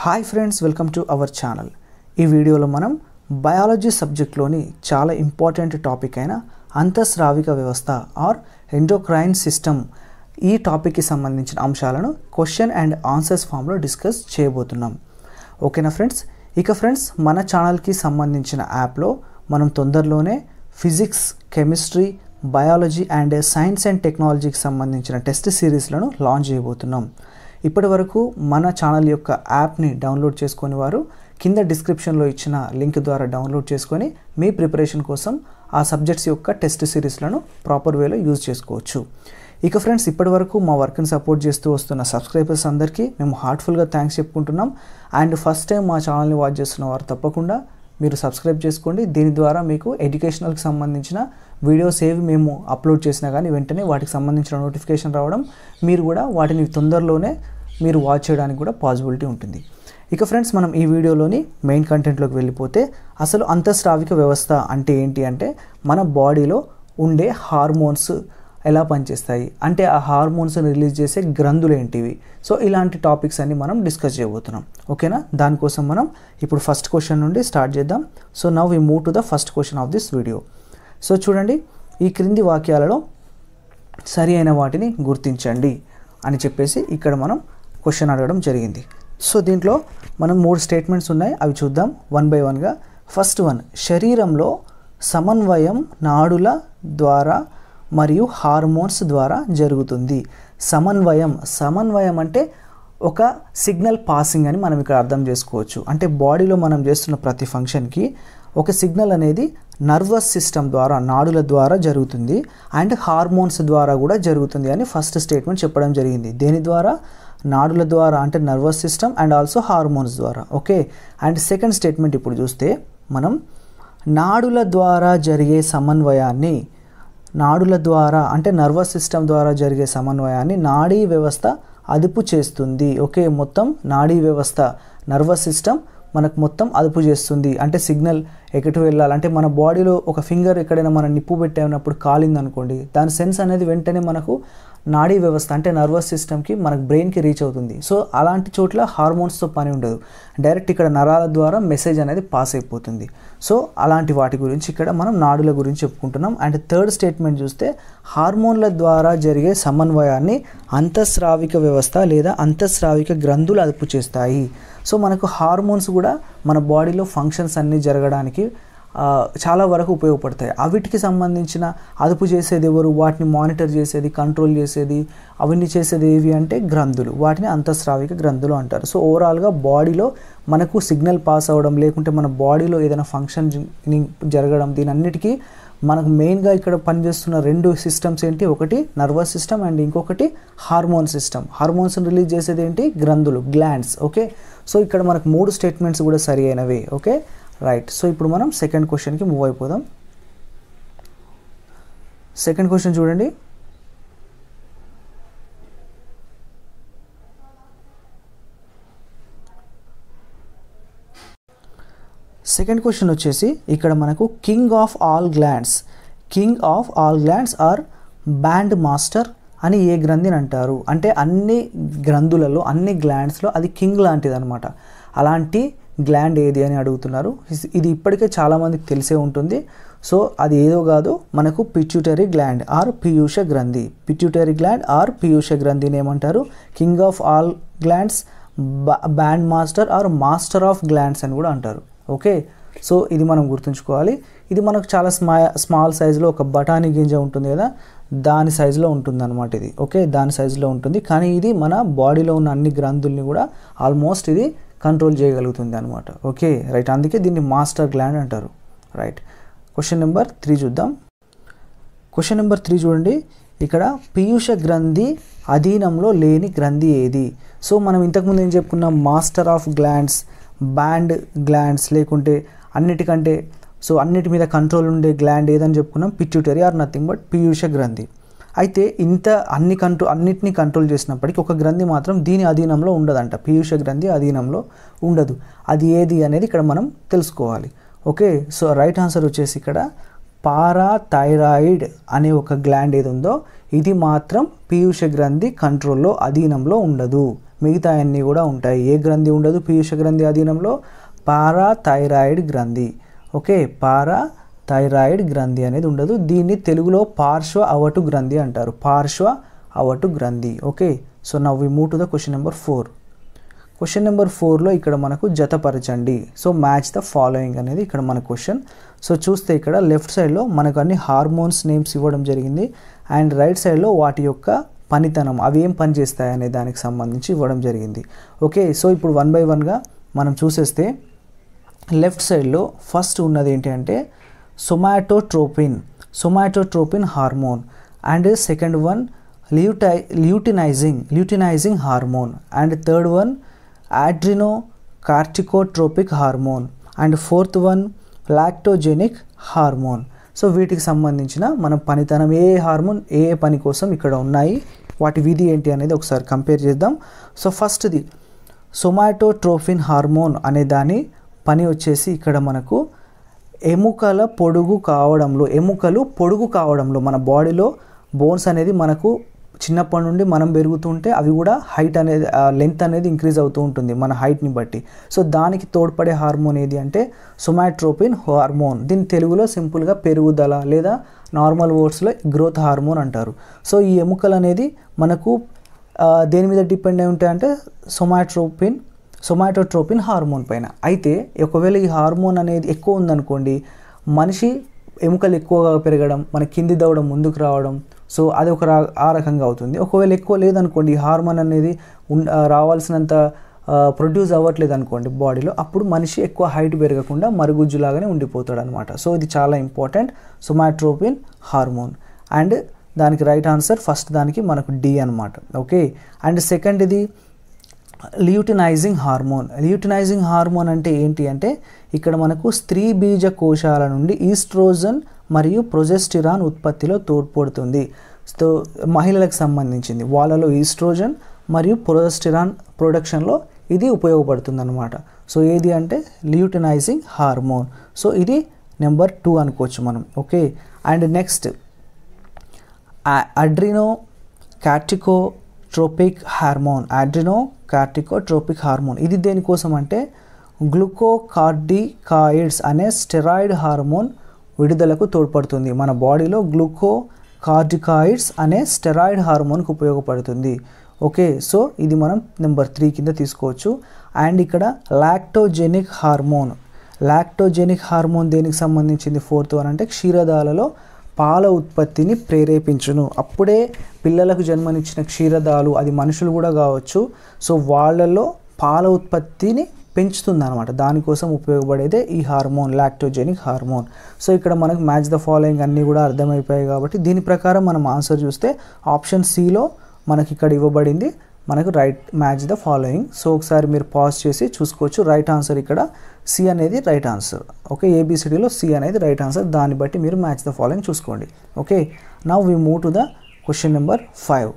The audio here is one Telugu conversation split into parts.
Hi friends, welcome to our channel. ఈ వీడియోలో మనం బయాలజీ సబ్జెక్ట్లోని చాలా ఇంపార్టెంట్ టాపిక్ అయిన అంతఃస్రావిక వ్యవస్థ ఆర్ ఎండోక్రైన్ సిస్టమ్ ఈ టాపిక్కి సంబంధించిన అంశాలను క్వశ్చన్ అండ్ ఆన్సర్స్ ఫామ్లో డిస్కస్ చేయబోతున్నాం. ఓకేనా ఫ్రెండ్స్? ఇక ఫ్రెండ్స్, మన ఛానల్కి సంబంధించిన యాప్లో మనం తొందరలోనే physics, chemistry, biology and science and టెక్నాలజీకి సంబంధించిన టెస్ట్ సిరీస్లను లాంచ్ చేయబోతున్నాం. ఇప్పటి వరకు మన ఛానల్ యొక్క యాప్ని డౌన్లోడ్ చేసుకునే వారు కింద డిస్క్రిప్షన్లో ఇచ్చిన లింక్ ద్వారా డౌన్లోడ్ చేసుకొని మీ ప్రిపరేషన్ కోసం ఆ సబ్జెక్ట్స్ యొక్క టెస్ట్ సిరీస్లను ప్రాపర్ వేలో యూజ్ చేసుకోవచ్చు. ఇక ఫ్రెండ్స్, ఇప్పటి వరకు మా వర్క్ని సపోర్ట్ చేస్తూ వస్తున్న సబ్స్క్రైబర్స్ అందరికీ మేము హార్ట్ఫుల్గా థ్యాంక్స్ చెప్పుకుంటున్నాం. అండ్ ఫస్ట్ టైం మా ఛానల్ని వాచ్ చేస్తున్న వారు తప్పకుండా మీరు సబ్స్క్రైబ్ చేసుకోండి. దీని ద్వారా మీకు ఎడ్యుకేషనల్కి సంబంధించిన వీడియోస్ ఏవి మేము అప్లోడ్ చేసినా కానీ వెంటనే వాటికి సంబంధించిన నోటిఫికేషన్ రావడం, మీరు కూడా వాటిని తొందరలోనే మీరు వాచ్ చేయడానికి కూడా పాసిబిలిటీ ఉంటుంది. ఇక ఫ్రెండ్స్, మనం ఈ వీడియోలోని మెయిన్ కంటెంట్లోకి వెళ్ళిపోతే అసలు అంతఃస్రావిక వ్యవస్థ అంటే ఏంటి అంటే మన బాడీలో ఉండే హార్మోన్స్ ఎలా పనిచేస్తాయి, అంటే ఆ హార్మోన్స్ని రిలీజ్ చేసే గ్రంథులు ఏంటివి, సో ఇలాంటి టాపిక్స్ అన్ని మనం డిస్కస్ చేయబోతున్నాం. ఓకేనా? దానికోసం మనం ఇప్పుడు ఫస్ట్ క్వశ్చన్ నుండి స్టార్ట్ చేద్దాం. So now we move to the first question of this video. So చూడండి, ఈ క్రింది వాక్యాలలో సరి అయిన వాటిని గుర్తించండి అని చెప్పేసి ఇక్కడ మనం క్వశ్చన్ అడగడం జరిగింది. సో దీంట్లో మనం 3 స్టేట్మెంట్స్ ఉన్నాయి, అవి చూద్దాం వన్ బై వన్గా. ఫస్ట్ వన్, శరీరంలో సమన్వయం నాడుల ద్వారా మరియు హార్మోన్స్ ద్వారా జరుగుతుంది. సమన్వయం అంటే ఒక సిగ్నల్ పాసింగ్ అని మనం ఇక్కడ అర్థం చేసుకోవచ్చు. అంటే బాడీలో మనం చేస్తున్న ప్రతి ఫంక్షన్కి ఒక సిగ్నల్ అనేది నర్వస్ సిస్టమ్ ద్వారా, నాడుల ద్వారా జరుగుతుంది అండ్ హార్మోన్స్ ద్వారా కూడా జరుగుతుంది అని ఫస్ట్ స్టేట్మెంట్ చెప్పడం జరిగింది. దేని ద్వారా? నాడుల ద్వారా, అంటే nervous system and also hormones ద్వారా. ఓకే. అండ్ సెకండ్ స్టేట్మెంట్ ఇప్పుడు చూస్తే మనం నాడుల ద్వారా జరిగే సమన్వయాన్ని, నాడుల ద్వారా అంటే నర్వస్ సిస్టమ్ ద్వారా జరిగే సమన్వయాన్ని నాడీ వ్యవస్థ అదుపు చేస్తుంది. ఓకే, మొత్తం నాడీ వ్యవస్థ, నర్వస్ సిస్టమ్ మనకు మొత్తం అదుపు చేస్తుంది. అంటే సిగ్నల్ ఎక్కడికి వెళ్ళాలంటే మన బాడీలో ఒక ఫింగర్ ఎక్కడైనా మనం నిప్పు పెట్టేనప్పుడు కాలింది అనుకోండి, దాని సెన్స్ అనేది వెంటనే మనకు నాడీ వ్యవస్థ అంటే నర్వస్ సిస్టమ్కి, మనకు బ్రెయిన్కి రీచ్ అవుతుంది. సో అలాంటి చోట్ల హార్మోన్స్తో పని ఉండదు, డైరెక్ట్ ఇక్కడ నరాల ద్వారా మెసేజ్ అనేది పాస్ అయిపోతుంది. సో అలాంటి వాటి గురించి ఇక్కడ మనం నాడుల గురించి చెప్పుకుంటున్నాం. అండ్ థర్డ్ స్టేట్మెంట్ చూస్తే హార్మోన్ల ద్వారా జరిగే సమన్వయాన్ని అంతఃస్రావిక వ్యవస్థ లేదా అంతఃస్రావిక గ్రంథులు అదుపు చేస్తాయి. సో మనకు హార్మోన్స్ కూడా మన బాడీలో ఫంక్షన్స్ అన్నీ జరగడానికి చాలా వరకు ఉపయోగపడతాయి. అవిటికి సంబంధించిన అదుపు చేసేది ఎవరు, వాటిని మానిటర్ చేసేది, కంట్రోల్ చేసేది, అవన్నీ చేసేది ఏవి అంటే గ్రంథులు. వాటిని అంతఃస్రావిక గ్రంథులు అంటారు. సో ఓవరాల్గా బాడీలో మనకు సిగ్నల్ పాస్ అవ్వడం, లేకుంటే మన బాడీలో ఏదైనా ఫంక్షన్ జరగడం, దీని అన్నిటికీ మనకు మెయిన్గా ఇక్కడ పనిచేస్తున్న 2 సిస్టమ్స్ ఏంటి? ఒకటి నర్వస్ సిస్టమ్ అండ్ ఇంకొకటి హార్మోన్ సిస్టమ్. హార్మోన్స్ని రిలీజ్ చేసేది ఏంటి? గ్రంథులు, గ్లాండ్స్. ఓకే, సో ఇక్కడ మనకు 3 స్టేట్మెంట్స్ కూడా సరి అయినవే. Okay, right. సో ఇప్పుడు మనం సెకండ్ క్వశ్చన్కి మూవ్ అయిపోదాం. సెకండ్ క్వశ్చన్ చూడండి. సెకండ్ క్వశ్చన్ వచ్చేసి ఇక్కడ మనకు king of all glands or band master అని ఏ గ్రంథిని అంటారు? అంటే అన్ని గ్రంథులలో, అన్ని గ్లాండ్స్లో అది కింగ్ లాంటిది అనమాట. అలాంటి గ్లాండ్ ఏది అని అడుగుతున్నారు. ఇది ఇప్పటికే చాలామందికి తెలిసే ఉంటుంది. సో అది ఏదో కాదు, మనకు పిట్యూటరీ గ్లాండ్ ఆర్ పీయూష గ్రంథి. పిట్యూటరీ గ్లాండ్ ఆర్ పీయూష గ్రంథిని ఏమంటారు? King of all glands, band master or master of glands అని కూడా అంటారు. ఓకే, సో ఇది మనం గుర్తుంచుకోవాలి. ఇది మనకు చాలా స్మాల్ సైజులో, ఒక బఠానీ గింజ ఉంటుంది కదా, దాని సైజులో ఉంటుంది అనమాట ఇది. ఓకే, దాని సైజులో ఉంటుంది, కానీ ఇది మన బాడీలో ఉన్న అన్ని గ్రంథుల్ని కూడా ఆల్మోస్ట్ ఇది కంట్రోల్ చేయగలుగుతుంది అనమాట. Okay, right. అందుకే దీన్ని మాస్టర్ గ్లాండ్ అంటారు. రైట్. క్వశ్చన్ నెంబర్ 3 చూద్దాం. క్వశ్చన్ నెంబర్ 3 చూడండి. ఇక్కడ పీయూష గ్రంథి అధీనంలో లేని గ్రంథి ఏది? సో మనం ఇంతకుముందు ఏం చెప్పుకున్నాం? Master of glands, band glands, లేకుంటే అన్నిటికంటే సో అన్నిటి మీద కంట్రోల్ ఉండే గ్లాండ్ ఏదని చెప్పుకున్నాం? పిట్యూటరీ ఆర్ నథింగ్ బట్ పీయూష గ్రంథి. అయితే ఇంత అన్నిటినీ కంట్రోల్ చేసినప్పటికీ ఒక గ్రంథి మాత్రం దీని అధీనంలో ఉండదంట. పీయూష గ్రంథి అధీనంలో ఉండదు. అది ఏది అనేది ఇక్కడ మనం తెలుసుకోవాలి. ఓకే, సో రైట్ ఆన్సర్ వచ్చేసి ఇక్కడ పారాథైరాయిడ్ అనే ఒక గ్లాండ్ ఏది ఉందో ఇది మాత్రం పీయూష గ్రంథి కంట్రోల్లో, అధీనంలో ఉండదు. మిగతా అన్నీ కూడా ఉంటాయి. ఏ గ్రంథి ఉండదు పీయూష గ్రంథి అధీనంలో? పారాథైరాయిడ్ గ్రంథి. ఓకే, పారాథైరాయిడ్ గ్రంథి అనేది ఉండదు. దీన్ని తెలుగులో పార్శ్వ అవటు గ్రంథి అంటారు. పార్శ్వ అవటు గ్రంథి. Okay, so now we move to the question number 4. Question number 4లో ఇక్కడ మనకు జతపరచండి. సో మ్యాచ్ ద ఫాలోయింగ్ అనేది ఇక్కడ మన క్వశ్చన్. సో చూస్తే ఇక్కడ లెఫ్ట్ సైడ్లో మనకు అన్ని హార్మోన్స్ నేమ్స్ ఇవ్వడం జరిగింది అండ్ రైట్ సైడ్లో వాటి యొక్క పనితనం, అవి ఏం పని చేస్తాయి అనే దానికి సంబంధించి ఇవ్వడం జరిగింది. ఓకే, సో ఇప్పుడు 1 by 1గా మనం చూసేస్తే లెఫ్ట్ సైడ్లో ఫస్ట్ ఉన్నది ఏంటి అంటే somatotropin hormone and second one luteinizing hormone and third one adrenocorticotropic hormone and fourth one lactogenic hormone. So వీటికి సంబంధించిన మనం పనితనం ఏ హార్మోన్ ఏ పని కోసం ఇక్కడ ఉన్నాయి, వాటి విధి ఏంటి అనేది ఒకసారి కంపేర్ చేద్దాం. సో ఫస్ట్ది సొమాటోట్రోపిన్ హార్మోన్ అనే దాని పని వచ్చేసి ఇక్కడ మనకు ఎముకలు పొడుగు కావడంలో మన బాడీలో బోన్స్ అనేది మనకు చిన్నప్పటి నుండి మనం పెరుగుతుంటే అవి కూడా హైట్ అనేది లెంత్ అనేది ఇంక్రీజ్ అవుతూ ఉంటుంది మన హైట్ని బట్టి. సో దానికి తోడ్పడే హార్మోన్ ఏది అంటే సొమాటోట్రోపిన్ హార్మోన్. దీన్ని తెలుగులో సింపుల్గా పెరుగుదల లేదా నార్మల్ వర్డ్స్లో గ్రోత్ హార్మోన్ అంటారు. సో ఈ ఎముకలు అనేది మనకు దేని మీద డిపెండ్ అయి ఉంటాయంటే సొమాటోట్రోపిన్ హార్మోన్ పైన. అయితే ఒకవేళ ఈ హార్మోన్ అనేది ఎక్కువ ఉందనుకోండి, మనిషి ఎముకలు ఎక్కువగా పెరగడం, మన కింది దవడం ముందుకు రావడం, సో అది ఆ రకంగా అవుతుంది. ఒకవేళ ఎక్కువ లేదనుకోండి, ఈ హార్మోన్ అనేది రావాల్సినంత ప్రొడ్యూస్ అవ్వట్లేదు అనుకోండి బాడీలో, అప్పుడు మనిషి ఎక్కువ హైట్ పెరగకుండా మరుగుజ్జులాగానే ఉండిపోతాడు అనమాట. సో ఇది చాలా ఇంపార్టెంట్, సొమాటోట్రోపిన్ హార్మోన్. అండ్ దానికి రైట్ ఆన్సర్ ఫస్ట్ దానికి మనకు డి అనమాట. ఓకే, అండ్ సెకండ్ ఇది ల్యూటినైజింగ్ హార్మోన్ అంటే ఏంటి అంటే ఇక్కడ మనకు స్త్రీ బీజ కోశాల నుండి ఈస్ట్రోజన్ మరియు ప్రొజెస్టిరాన్ ఉత్పత్తిలో తోడ్పడుతుంది. సో మహిళలకు సంబంధించింది, వాళ్ళలో ఈస్ట్రోజన్ మరియు ప్రొజెస్టిరాన్ ప్రొడక్షన్లో ఇది ఉపయోగపడుతుంది అనమాట. సో ఏది అంటే ల్యూటినైజింగ్ హార్మోన్. సో ఇది నెంబర్ 2 అనుకోవచ్చు మనం. Okay, and next adrenocorticotropic hormone. ఇది దేనికోసం అంటే గ్లూకోకార్టికాయిడ్స్ అనే స్టెరాయిడ్ హార్మోన్ విడుదలకు తోడ్పడుతుంది. మన బాడీలో గ్లూకోకార్టికాయిడ్స్ అనే స్టెరాయిడ్ హార్మోన్కి ఉపయోగపడుతుంది. ఓకే, సో ఇది మనం నెంబర్ 3 కింద తీసుకోవచ్చు. అండ్ ఇక్కడ లాక్టోజెనిక్ హార్మోన్ దేనికి సంబంధించింది 4th వన్ అంటే క్షీరదాలలో పాల ఉత్పత్తిని ప్రేరేపించును. అప్పుడే పిల్లలకు జన్మనిచ్చిన క్షీరదాలు, అది మనుషులు కూడా కావచ్చు, సో వాళ్ళలో పాల ఉత్పత్తిని పెంచుతుంది అనమాట. దానికోసం ఉపయోగపడేదే ఈ హార్మోన్, లాక్టోజెనిక్ హార్మోన్. సో ఇక్కడ మనకు మ్యాచ్ ద ఫాలోయింగ్ అన్నీ కూడా అర్థమైపోయాయి కాబట్టి దీని ప్రకారం మనం ఆన్సర్ చూస్తే ఆప్షన్ సిలో మనకి ఇక్కడ ఇవ్వబడింది మనకు right match the following. So ఒకసారి మీరు పాజ్ చేసి చూసుకోవచ్చు. రైట్ ఆన్సర్ ఇక్కడ సి అనేది రైట్ ఆన్సర్. ఓకే, ఏబిసిడిలో సి అనేది రైట్ ఆన్సర్. దాన్ని బట్టి మీరు మ్యాచ్ ద ఫాలోయింగ్ చూసుకోండి. Okay, now we move to the question number 5.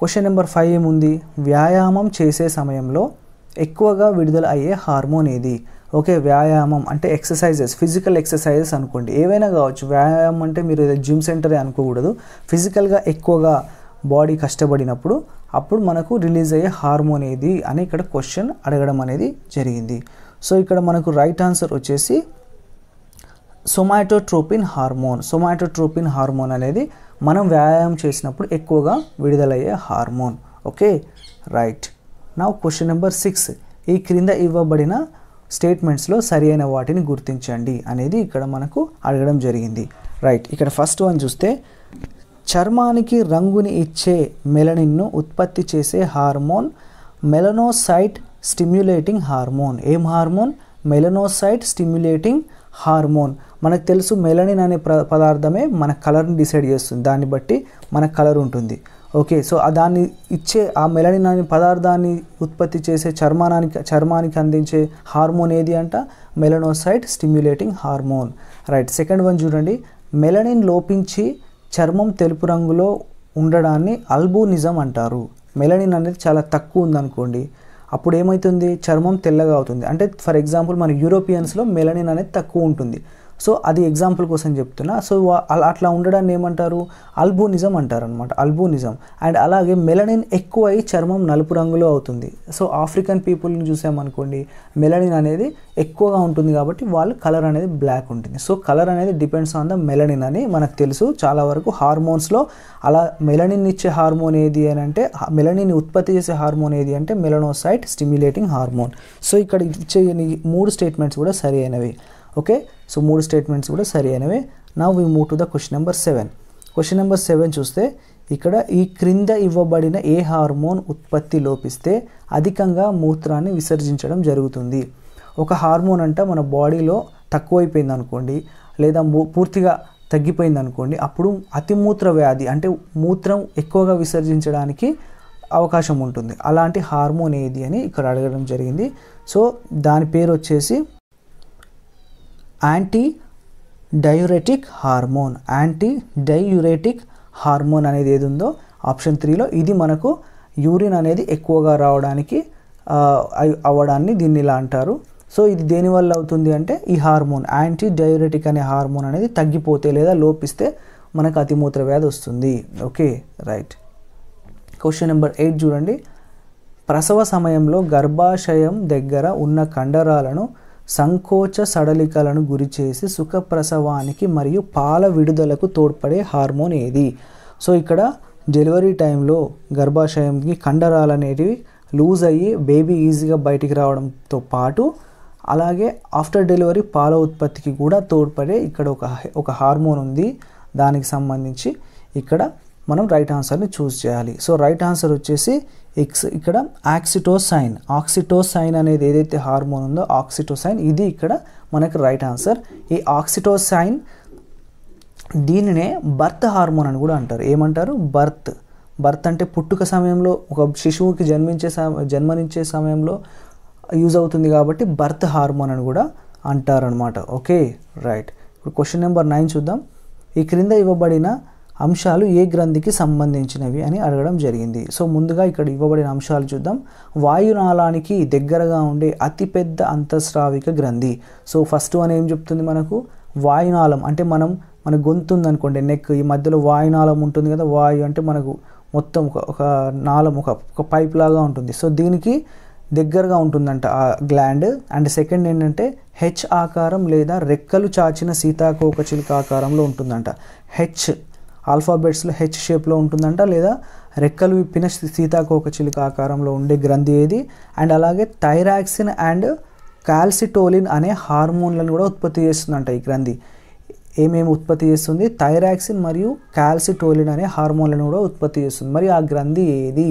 Question number 5 ఏముంది? వ్యాయామం చేసే సమయంలో ఎక్కువగా విడుదల అయ్యే హార్మోన్ ఏది? ఓకే, వ్యాయామం అంటే ఎక్సర్సైజెస్, ఫిజికల్ ఎక్సర్సైజెస్ అనుకోండి, ఏవైనా కావచ్చు. వ్యాయామం అంటే మీరు జిమ్ సెంటరే అనుకోకూడదు. ఫిజికల్గా ఎక్కువగా బాడీ కష్టపడినప్పుడు అప్పుడు మనకు రిలీజ్ అయ్యే హార్మోన్ ఏది అని ఇక్కడ క్వశ్చన్ అడగడం అనేది జరిగింది. సో ఇక్కడ మనకు రైట్ ఆన్సర్ వచ్చేసి సొమాటోట్రోపిన్ హార్మోన్ అనేది మనం వ్యాయామం చేసినప్పుడు ఎక్కువగా విడుదలయ్యే hormone. Okay, right. Now question number 6. ఈ క్రింద ఇవ్వబడిన స్టేట్మెంట్స్లో సరి అయిన వాటిని గుర్తించండి అనేది ఇక్కడ మనకు అడగడం జరిగింది. రైట్, ఇక్కడ ఫస్ట్ వన్ చూస్తే చర్మానికి రంగుని ఇచ్చే మెలనిన్ను ఉత్పత్తి చేసే హార్మోన్ మెలనోసైట్ స్టిమ్యులేటింగ్ హార్మోన్. ఏం హార్మోన్? Melanocyte stimulating hormone. మనకు తెలుసు మెలనిన్ అనే పదార్థమే మన కలర్ని డిసైడ్ చేస్తుంది, దాన్ని బట్టి మన కలర్ ఉంటుంది. ఓకే, సో దాన్ని ఇచ్చే ఆ మెలనిన్ అనే పదార్థాన్ని ఉత్పత్తి చేసే చర్మానికి అందించే హార్మోన్ ఏది అంట? Melanocyte stimulating hormone. Right, second one చూడండి. మెలనిన్ లోపించి చర్మం తెలుపు రంగులో ఉండడాన్ని అల్బినిజం అంటారు. మెలనిన్ అనేది చాలా తక్కువ ఉందనుకోండి, అప్పుడు ఏమవుతుంది? చర్మం తెల్లగా అవుతుంది. అంటే ఫర్ ఎగ్జాంపుల్ మన యూరోపియన్స్లో మెలనిన్ అనేది తక్కువ ఉంటుంది. సో అది ఎగ్జాంపుల్ కోసం చెప్తున్నా. సో అట్లా ఉండడాన్ని ఏమంటారు, అల్బోనిజం అంటారు అనమాట, అల్బోనిజం. అండ్ అలాగే మెలనిన్ ఎక్కువై చర్మం నలుపు రంగులో అవుతుంది. సో ఆఫ్రికన్ పీపుల్ని చూసామనుకోండి, మెలనిన్ అనేది ఎక్కువగా ఉంటుంది కాబట్టి వాళ్ళ కలర్ అనేది బ్లాక్ ఉంటుంది. సో కలర్ అనేది డిపెండ్స్ ఆన్ ద మెలనిన్ అని మనకు తెలుసు. చాలా వరకు హార్మోన్స్లో అలా మెలనిన్ ఇచ్చే హార్మోన్ ఏది అని అంటే, మెలనిన్ ఉత్పత్తి చేసే హార్మోన్ ఏది అంటే మెలనోసైట్ స్టిమ్యులేటింగ్ హార్మోన్. సో ఇక్కడ ఇచ్చే 3 స్టేట్మెంట్స్ కూడా సరి అయినవి. ఓకే, సో 3 స్టేట్మెంట్స్ కూడా సరి అయినవే. Now we move to the question number 7. Question number 7 చూస్తే ఇక్కడ ఈ క్రింద ఇవ్వబడిన ఏ హార్మోన్ ఉత్పత్తి లోపిస్తే అధికంగా మూత్రాన్ని విసర్జించడం జరుగుతుంది. ఒక హార్మోన్ అంట మన బాడీలో తక్కువైపోయింది అనుకోండి, లేదా పూర్తిగా తగ్గిపోయింది అనుకోండి, అప్పుడు అతిమూత్ర వ్యాధి అంటే మూత్రం ఎక్కువగా విసర్జించడానికి అవకాశం ఉంటుంది. అలాంటి హార్మోన్ ఏది అని ఇక్కడ అడగడం జరిగింది. సో దాని పేరు వచ్చేసి anti diuretic hormone. Anti diuretic hormone అనేది ఏది ఉందో ఆప్షన్ 3లో, ఇది మనకు యూరిన్ అనేది ఎక్కువగా రావడానికి అవ్వడాన్ని దీన్ని ఇలా అంటారు. సో ఇది దేనివల్ల అవుతుంది అంటే ఈ హార్మోన్ యాంటీ డయూరెటిక్ అనే హార్మోన్ అనేది తగ్గిపోతే లేదా లోపిస్తే మనకు అతిమూత్ర వ్యాధి వస్తుంది. Okay, right. క్వశ్చన్ నెంబర్ 8 చూడండి. ప్రసవ సమయంలో గర్భాశయం దగ్గర ఉన్న కండరాలను సంకోచ సడలికలను గురిచేసి సుఖప్రసవానికి మరియు పాల విడుదలకు తోడ్పడే హార్మోన్ ఏది? సో ఇక్కడ డెలివరీ టైంలో గర్భాశయంకి కండరాలు అనేటివి లూజ్ అయ్యి బేబీ ఈజీగా బయటికి రావడంతో పాటు అలాగే ఆఫ్టర్ డెలివరీ పాల ఉత్పత్తికి కూడా తోడ్పడే ఇక్కడ ఒక హార్మోన్ ఉంది. దానికి సంబంధించి ఇక్కడ మనం రైట్ ఆన్సర్ని చూస్ చేయాలి. సో రైట్ ఆన్సర్ వచ్చేసి ఇక్కడ ఆక్సిటోసైన్. ఆక్సిటోసైన్ అనేది ఏదైతే హార్మోన్ ఉందో ఆక్సిటోసైన్, ఇది ఇక్కడ మనకు రైట్ ఆన్సర్. ఈ ఆక్సిటోసైన్ దీనినే బర్త్ హార్మోన్ అని కూడా అంటారు. ఏమంటారు? బర్త్ అంటే పుట్టుక సమయంలో ఒక శిశువుకి జన్మనిచ్చే సమయంలో యూజ్ అవుతుంది కాబట్టి బర్త్ హార్మోన్ అని కూడా అంటారనమాట. Okay, right. ఇప్పుడు క్వశ్చన్ నెంబర్ 9 చూద్దాం. ఈ క్రింద ఇవ్వబడిన అంశాలు ఏ గ్రంథికి సంబంధించినవి అని అడగడం జరిగింది. సో ముందుగా ఇక్కడ ఇవ్వబడిన అంశాలు చూద్దాం. వాయునాళానికి దగ్గరగా ఉండే అతిపెద్ద అంతఃస్రావిక గ్రంథి. సో ఫస్ట్ వన్ ఏం చెప్తుంది మనకు? వాయునాళం అంటే మన గొంతు ఉందనుకోండి, నెక్, ఈ మధ్యలో వాయునాళం ఉంటుంది కదా. వాయు అంటే మనకు మొత్తం ఒక నాళం, ఒక పైప్ లాగా ఉంటుంది. సో దీనికి దగ్గరగా ఉంటుందంట ఆ గ్లాండ్. అండ్ సెకండ్ ఏంటంటే హెచ్ ఆకారం లేదా రెక్కలు చాచిన సీతాకోకచిలుక ఆకారంలో ఉంటుందంట. హెచ్ ఆల్ఫాబెట్స్లో హెచ్ షేప్లో ఉంటుందంట, లేదా రెక్కలు విప్పిన సీతాకోకచిలుక ఆకారంలో ఉండే గ్రంథి ఏది? అండ్ అలాగే థైరాక్సిన్ అండ్ కాల్సిటోలిన్ అనే హార్మోన్లను కూడా ఉత్పత్తి చేస్తుందంట ఈ గ్రంథి. ఏమేమి ఉత్పత్తి చేస్తుంది? థైరాక్సిన్ మరియు కాల్సిటోలిన్ అనే హార్మోన్లను కూడా ఉత్పత్తి చేస్తుంది. మరి ఆ గ్రంథి ఏది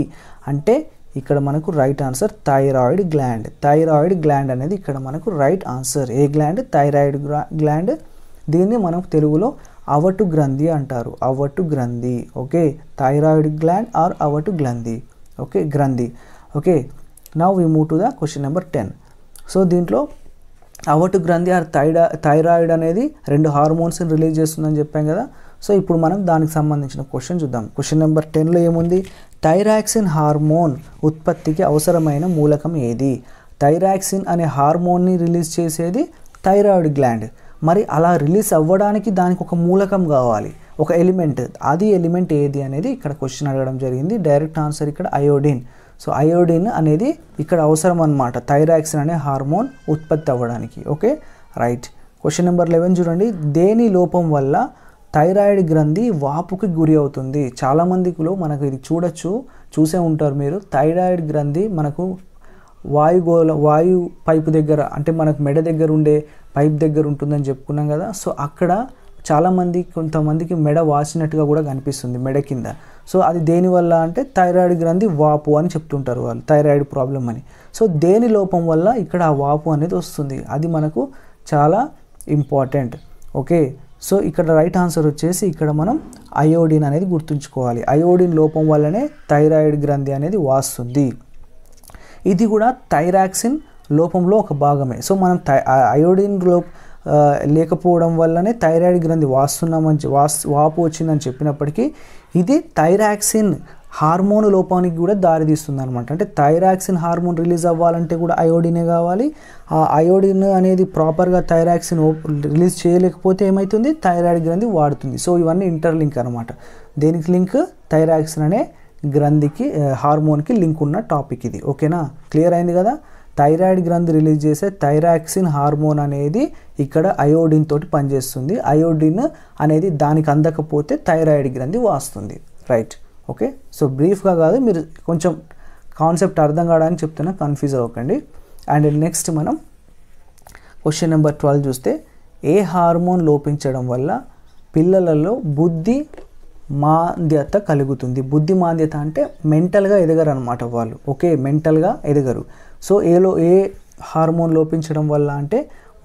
అంటే ఇక్కడ మనకు right answer thyroid gland. Thyroid gland అనేది ఇక్కడ మనకు రైట్ ఆన్సర్. ఏ గ్లాండ్? Thyroid gland. దీన్ని మనం తెలుగులో అవటు గ్రంథి అంటారు. అవటు గ్రంథి. ఓకే, థైరాయిడ్ గ్లాండ్ ఆర్ అవటు గ్రంథి. ఓకే, గ్రంథి. Okay, now we move to the question number 10. So దీంట్లో అవటు గ్రంథి ఆర్ థైరాయిడ్ అనేది 2 హార్మోన్స్ని రిలీజ్ చేస్తుందని చెప్పాం కదా. సో ఇప్పుడు మనం దానికి సంబంధించిన క్వశ్చన్ చూద్దాం. క్వశ్చన్ నెంబర్ 10లో ఏముంది? థైరాక్సిన్ హార్మోన్ ఉత్పత్తికి అవసరమైన మూలకం ఏది? థైరాక్సిన్ అనే హార్మోన్ని రిలీజ్ చేసేది థైరాయిడ్ గ్లాండ్. మరి అలా రిలీజ్ అవ్వడానికి దానికి ఒక మూలకం కావాలి, ఒక ఎలిమెంట్. అది ఎలిమెంట్ ఏది అనేది ఇక్కడ క్వశ్చన్ అడగడం జరిగింది. డైరెక్ట్ ఆన్సర్ ఇక్కడ అయోడిన్. సో అయోడిన్ అనేది ఇక్కడ అవసరం అన్నమాట థైరాక్సిన్ అనే హార్మోన్ ఉత్పత్తి అవ్వడానికి. Okay, right. క్వశ్చన్ నెంబర్ 11 చూడండి. దేని లోపం వల్ల థైరాయిడ్ గ్రంథి వాపుకి గురి అవుతుంది? చాలామందిలో మనకు ఇది చూసే ఉంటారు మీరు. థైరాయిడ్ గ్రంథి మనకు వాయు పైపు దగ్గర, అంటే మనకు మెడ దగ్గర ఉండే పైప్ దగ్గర ఉంటుందని చెప్పుకున్నాం కదా. సో అక్కడ కొంతమందికి మెడ వాసినట్టుగా కూడా కనిపిస్తుంది మెడ కింద. సో అది దేనివల్ల అంటే థైరాయిడ్ గ్రంథి వాపు అని చెప్తుంటారు వాళ్ళు, థైరాయిడ్ ప్రాబ్లం అని. సో దేని లోపం వల్ల ఇక్కడ ఆ వాపు అనేది వస్తుంది, అది మనకు చాలా ఇంపార్టెంట్. ఓకే, సో ఇక్కడ రైట్ ఆన్సర్ వచ్చేసి ఇక్కడ మనం అయోడిన్ అనేది గుర్తుంచుకోవాలి. అయోడిన్ లోపం వల్లనే థైరాయిడ్ గ్రంథి అనేది వాస్తుంది. ఇది కూడా థైరాక్సిన్ లోపంలో ఒక భాగమే. సో మనం అయోడిన్ లేకపోవడం వల్లనే థైరాయిడ్ గ్రంథి వాపు వచ్చిందని చెప్పినప్పటికీ ఇది థైరాక్సిన్ హార్మోన్ లోపానికి కూడా దారితీస్తుంది అనమాట. అంటే థైరాక్సిన్ హార్మోన్ రిలీజ్ అవ్వాలంటే కూడా అయోడినే కావాలి. ఆ అయోడిన్ అనేది ప్రాపర్గా థైరాక్సిన్ రిలీజ్ చేయలేకపోతే ఏమవుతుంది, థైరాయిడ్ గ్రంథి వాడుతుంది. సో ఇవన్నీ ఇంటర్లింక్ అనమాట. దేనికి లింక్, థైరాక్సిన్ అనే గ్రంథికి హార్మోన్కి లింక్ ఉన్న టాపిక్ ఇది. ఓకేనా, క్లియర్ అయింది కదా. థైరాయిడ్ గ్రంథి రిలీజ్ చేసే థైరాక్సిన్ హార్మోన్ అనేది ఇక్కడ అయోడిన్ తోటి పనిచేస్తుంది. అయోడిన్ అనేది దానికి అందకపోతే థైరాయిడ్ గ్రంథి వాస్తుంది. Right, okay. సో బ్రీఫ్గా కాదు, మీరు కొంచెం కాన్సెప్ట్ అర్థం కావడానికి చెప్తున్నా, కన్ఫ్యూజ్ అవ్వకండి. అండ్ నెక్స్ట్ మనం క్వశ్చన్ నెంబర్ 12 చూస్తే, ఏ హార్మోన్ లోపించడం వల్ల పిల్లలలో బుద్ధి మాంద్యత కలుగుతుంది? బుద్ధి మాంద్యత అంటే మెంటల్గా ఎదగరు అనమాట వాళ్ళు. ఓకే, మెంటల్గా ఎదగరు. సో ఏ హార్మోన్ లోపించడం వల్ల అంటే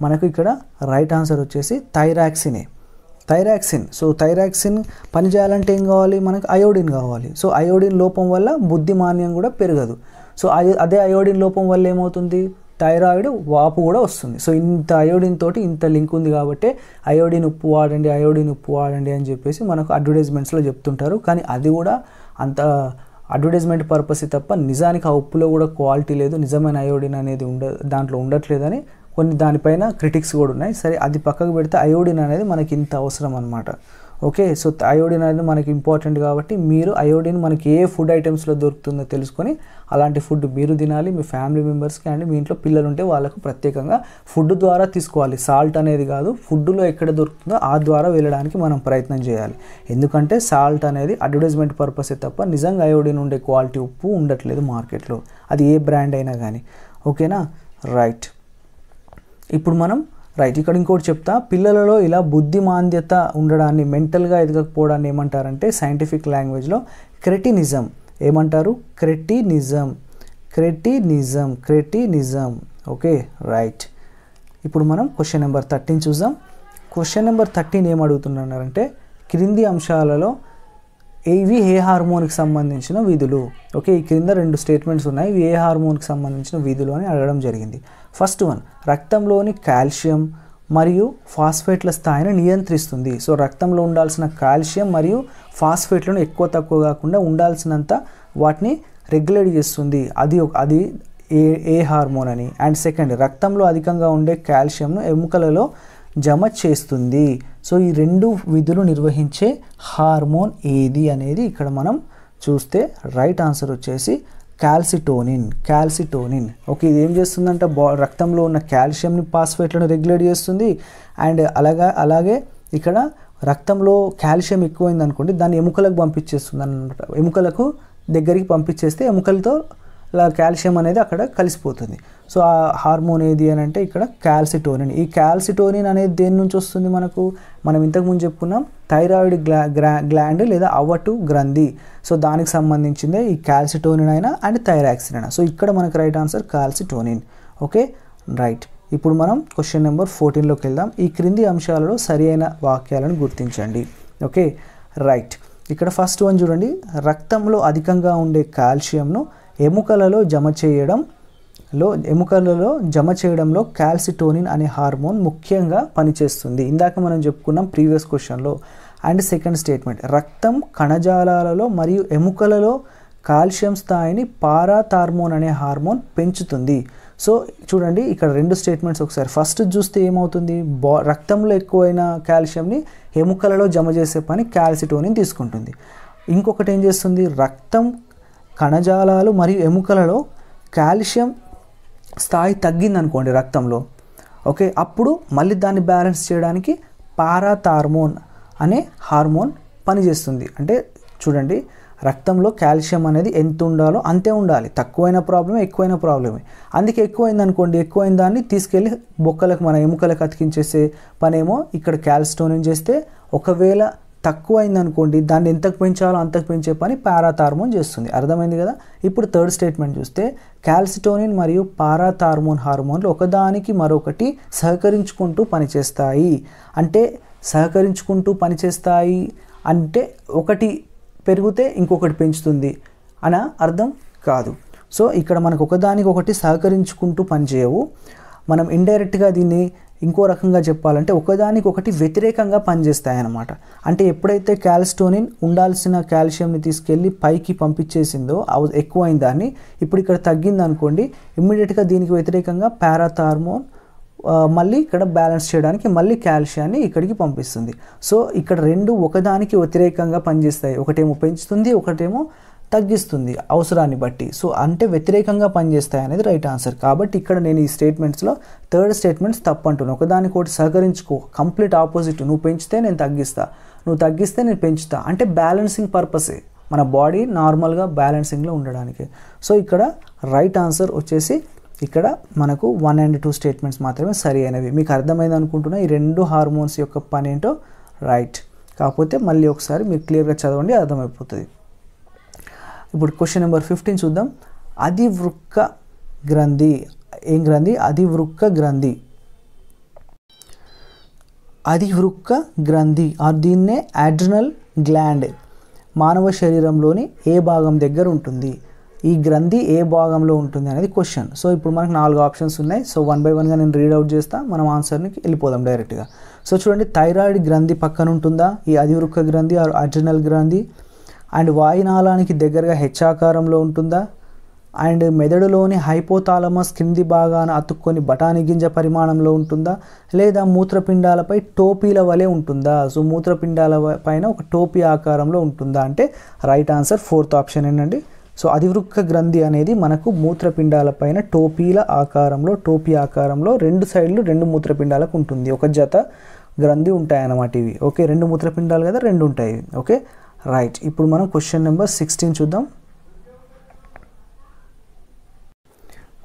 మనకు ఇక్కడ రైట్ ఆన్సర్ వచ్చేసి థైరాక్సినే. థైరాక్సిన్. సో థైరాక్సిన్ పని చేయాలంటే ఏం కావాలి, మనకు అయోడిన్ కావాలి. సో అయోడిన్ లోపం వల్ల బుద్ధిమాన్యం కూడా పెరగదు. సో అదే అయోడిన్ లోపం వల్ల ఏమవుతుంది, థైరాయిడ్ వాపు కూడా వస్తుంది. సో ఇంత అయోడిన్ తోటి ఇంత లింక్ ఉంది కాబట్టి అయోడిన్ ఉప్పు వాడండి, అయోడిన్ ఉప్పు వాడండి అని చెప్పేసి మనకు అడ్వర్టైజ్మెంట్స్లో చెప్తుంటారు. కానీ అది కూడా అంత అడ్వర్టైజ్మెంట్ పర్పస్ తప్ప నిజానికి ఆ ఉప్పులో కూడా క్వాలిటీ లేదు, నిజమైన అయోడిన్ అనేది దాంట్లో ఉండట్లేదని కొన్ని దానిపైన క్రిటిక్స్ కూడా ఉన్నాయి. సరే, అది పక్కకు పెడితే అయోడిన్ అనేది మనకి ఇంత అవసరం అనమాట. ఓకే, సో అయోడిన్ అనేది మనకి ఇంపార్టెంట్ కాబట్టి మీరు అయోడిన్ మనకి ఏ ఫుడ్ ఐటమ్స్లో దొరుకుతుందో తెలుసుకొని అలాంటి ఫుడ్ మీరు తినాలి, మీ ఫ్యామిలీ మెంబర్స్కి అండ్ మీ ఇంట్లో పిల్లలు ఉంటే వాళ్ళకు ప్రత్యేకంగా ఫుడ్ ద్వారా తీసుకోవాలి. సాల్ట్ అనేది కాదు, ఫుడ్లో ఎక్కడ దొరుకుతుందో ఆ ద్వారా వెళ్ళడానికి మనం ప్రయత్నం చేయాలి. ఎందుకంటే సాల్ట్ అనేది అడ్వర్టైజ్మెంట్ పర్పసే తప్ప నిజంగా అయోడిన్ ఉండే క్వాలిటీ ఉప్పు ఉండట్లేదు మార్కెట్లో, అది ఏ బ్రాండ్ అయినా కానీ. ఓకేనా, రైట్. ఇప్పుడు మనం ఇక్కడ ఇంకోటి చెప్తా, పిల్లలలో ఇలా బుద్ధిమాంద్యత ఉండడాన్ని, మెంటల్గా ఎదగకపోవడాన్ని ఏమంటారంటే సైంటిఫిక్ లాంగ్వేజ్లో క్రెటినిజం. ఏమంటారు, క్రెటినిజం. Okay, right. ఇప్పుడు మనం క్వశ్చన్ నెంబర్ 13 చూద్దాం. క్వశ్చన్ నెంబర్ 13 ఏం అడుగుతున్నారంటే, క్రింది అంశాలలో ఇవి ఏ హార్మోన్కి సంబంధించిన విధులు? ఓకే, ఈ క్రింద 2 స్టేట్మెంట్స్ ఉన్నాయి, ఇవి ఏ హార్మోన్కి సంబంధించిన విధులు అని అడగడం జరిగింది. ఫస్ట్ వన్, రక్తంలోని కాల్షియం మరియు ఫాస్ఫేట్ల స్థాయిని నియంత్రిస్తుంది. సో రక్తంలో ఉండాల్సిన కాల్షియం మరియు ఫాస్ఫేట్లను ఎక్కువ తక్కువ కాకుండా ఉండాల్సినంత వాటిని రెగ్యులేట్ చేస్తుంది. అది ఏ హార్మోన్ అని. అండ్ సెకండ్, రక్తంలో అధికంగా ఉండే కాల్షియంను ఎముకలలో జమ చేస్తుంది. సో ఈ 2 విధులు నిర్వహించే హార్మోన్ ఏది అనేది ఇక్కడ మనం చూస్తే రైట్ ఆన్సర్ వచ్చేసి క్యాల్సిటోనిన్. ఓకే, ఇది ఏం చేస్తుందంటే రక్తంలో ఉన్న కాల్షియంని ఫాస్ఫేట్లను రెగ్యులేట్ చేస్తుంది. అండ్ అలాగే ఇక్కడ రక్తంలో కాల్షియం ఎక్కువైంది అనుకోండి, దాన్ని ఎముకలకు పంపించేస్తుంది అన్నమాట. ఎముకలకు దగ్గరికి పంపించేస్తే ఎముకలతో కాల్షియం అనేది అక్కడ కలిసిపోతుంది. సో ఆ హార్మోన్ ఏది అని అంటే ఇక్కడ క్యాల్సిటోనిన్. ఈ క్యాల్సిటోనిన్ అనేది దేని నుంచి వస్తుంది మనకు, మనం ఇంతకుముందు చెప్పుకున్నాం థైరాయిడ్ గ్లాండ్ లేదా అవ్వటు గ్రంథి. సో దానికి సంబంధించిందే ఈ క్యాల్సిటోనిన్ అయినా అండ్ థైరాక్సిన్ అయినా. సో ఇక్కడ మనకు right answer calcitonin. Okay, right. ఇప్పుడు మనం క్వశ్చన్ నెంబర్ 14లోకి వెళ్దాం. ఈ క్రింది అంశాలలో సరి అయిన వాక్యాలను గుర్తించండి. Okay, right. ఇక్కడ ఫస్ట్ వన్ చూడండి, రక్తంలో అధికంగా ఉండే కాల్షియంను ఎముకలలో జమ చేయడంలో క్యాల్సిటోనిన్ అనే హార్మోన్ ముఖ్యంగా పనిచేస్తుంది. ఇందాక మనం చెప్పుకున్నాం ప్రీవియస్ క్వశ్చన్లో. అండ్ సెకండ్ స్టేట్మెంట్, రక్తం కణజాలాలలో మరియు ఎముకలలో కాల్షియం స్థాయిని పారాథార్మోన్ అనే హార్మోన్ పెంచుతుంది. సో చూడండి ఇక్కడ 2 స్టేట్మెంట్స్ ఒకసారి. ఫస్ట్ చూస్తే ఏమవుతుంది, రక్తంలో ఎక్కువైన కాల్షియంని ఎముకలలో జమ చేసే పని క్యాల్సిటోనిన్ తీసుకుంటుంది. ఇంకొకటి ఏం చేస్తుంది, రక్తం కణజాలాలు మరియు ఎముకలలో కాల్షియం స్థాయి తగ్గిందనుకోండి రక్తంలో. ఓకే, అప్పుడు మళ్ళీ దాన్ని బ్యాలెన్స్ చేయడానికి పారాథార్మోన్ అనే హార్మోన్ పనిచేస్తుంది. అంటే చూడండి, రక్తంలో కాల్షియం అనేది ఎంత ఉండాలో అంతే ఉండాలి, తక్కువైన ప్రాబ్లమే ఎక్కువైన ప్రాబ్లమే. అందుకే ఎక్కువైంది అనుకోండి, ఎక్కువైన దాన్ని తీసుకెళ్ళి బొక్కలకు మన ఎముకలకు అతికించేసే పనేమో ఇక్కడ క్యాల్సిటోనిన్ చేస్తే, ఒకవేళ తక్కువైంది అనుకోండి దాన్ని ఎంతకు పెంచాలో అంతకు పెంచే పని పారాథార్మోన్ చేస్తుంది. అర్థమైంది కదా. ఇప్పుడు థర్డ్ స్టేట్మెంట్ చూస్తే, క్యాల్సిటోనిన్ మరియు పారాథార్మోన్ హార్మోన్లు ఒకదానికి మరొకటి సహకరించుకుంటూ పనిచేస్తాయి. అంటే ఒకటి పెరిగితే ఇంకొకటి పెంచుతుంది అని అర్థం కాదు. సో ఇక్కడ మనకు ఒకదానికి ఒకటి సహకరించుకుంటూ పనిచేయవు. మనం ఇండైరెక్ట్గా దీన్ని ఇంకో రకంగా చెప్పాలంటే ఒకదానికొకటి వ్యతిరేకంగా పనిచేస్తాయి అన్నమాట. అంటే ఎప్పుడైతే క్యాల్సిటోనిన్ ఉండాల్సిన కాల్షియంని తీసుకెళ్ళి పైకి పంపించేసిందో ఎక్కువైన దాన్ని ఇప్పుడు ఇక్కడ తగ్గింది అనుకోండి, ఇమ్మీడియట్గా దీనికి వ్యతిరేకంగా పారాథార్మోన్ మళ్ళీ ఇక్కడ బ్యాలెన్స్ చేయడానికి మళ్ళీ కాల్షియాన్ని ఇక్కడికి పంపిస్తుంది. సో ఇక్కడ రెండు ఒకదానికి వ్యతిరేకంగా పనిచేస్తాయి, ఒకటేమో పెంచుతుంది, ఒకటేమో తగ్గిస్తుంది అవసరాన్ని బట్టి. సో అంటే వ్యతిరేకంగా పనిచేస్తాయి అనేది రైట్ ఆన్సర్. కాబట్టి ఇక్కడ నేను ఈ స్టేట్మెంట్స్లో థర్డ్ స్టేట్మెంట్స్ తప్పు అంటున్నాను. ఒకదానికొకటి సహకరించుకో, కంప్లీట్ ఆపోజిట్. నువ్వు పెంచితే నేను తగ్గిస్తా, నువ్వు తగ్గిస్తే నేను పెంచుతా, అంటే బ్యాలెన్సింగ్ పర్పసే, మన బాడీ నార్మల్గా బ్యాలెన్సింగ్లో ఉండడానికి. సో ఇక్కడ రైట్ ఆన్సర్ వచ్చేసి ఇక్కడ మనకు 1 and 2 స్టేట్మెంట్స్ మాత్రమే సరి అయినవి. మీకు అర్థమైంది అనుకుంటున్నా ఈ రెండు హార్మోన్స్ యొక్క పని ఏంటో. రైట్, కాకపోతే మళ్ళీ ఒకసారి మీరు క్లియర్గా చదవండి, అర్థమైపోతుంది. ఇప్పుడు క్వశ్చన్ నెంబర్ 15 చూద్దాం. అధివృక్క గ్రంథి, ఏం గ్రంథి? అధివృక్క గ్రంథి. అధివృక్క గ్రంథి దీన్నే అడ్రినల్ గ్లాండ్ మానవ శరీరంలోని ఏ భాగం దగ్గర ఉంటుంది? ఈ గ్రంథి ఏ భాగంలో ఉంటుంది అనేది క్వశ్చన్. సో ఇప్పుడు మనకు 4 ఆప్షన్స్ ఉన్నాయి. సో 1 by 1గా నేను రీడౌట్ చేస్తా, మనం ఆన్సర్కి వెళ్ళిపోదాం డైరెక్ట్గా. సో చూడండి, థైరాయిడ్ గ్రంథి పక్కన ఉంటుందా ఈ అధివృక్క గ్రంథి ఆర్ అడ్రినల్ గ్రంథి? అండ్ వాయునాళానికి దగ్గరగా హెచ్ ఆకారంలో ఉంటుందా? అండ్ మెదడులోని హైపోథాలమస్ కింది భాగాన అతుక్కొని బఠానీ గింజ పరిమాణంలో ఉంటుందా? లేదా మూత్రపిండాలపై టోపీల వలె ఉంటుందా? సో మూత్రపిండాల పైన ఒక టోపీ ఆకారంలో ఉంటుందా అంటే రైట్ ఆన్సర్ 4th ఆప్షన్ ఏంటండి. సో అధివృక్క గ్రంథి అనేది మనకు మూత్రపిండాల పైన టోపీ ఆకారంలో 2 సైడ్లు 2 మూత్రపిండాలకు ఉంటుంది. ఒక జత గ్రంథి ఉంటాయన్నమాట ఇవి. ఓకే, 2 మూత్రపిండాలు కదా, 2 ఉంటాయి. Okay right. ఇప్పుడు మనం క్వశ్చన్ నెంబర్ 16 చూద్దాం.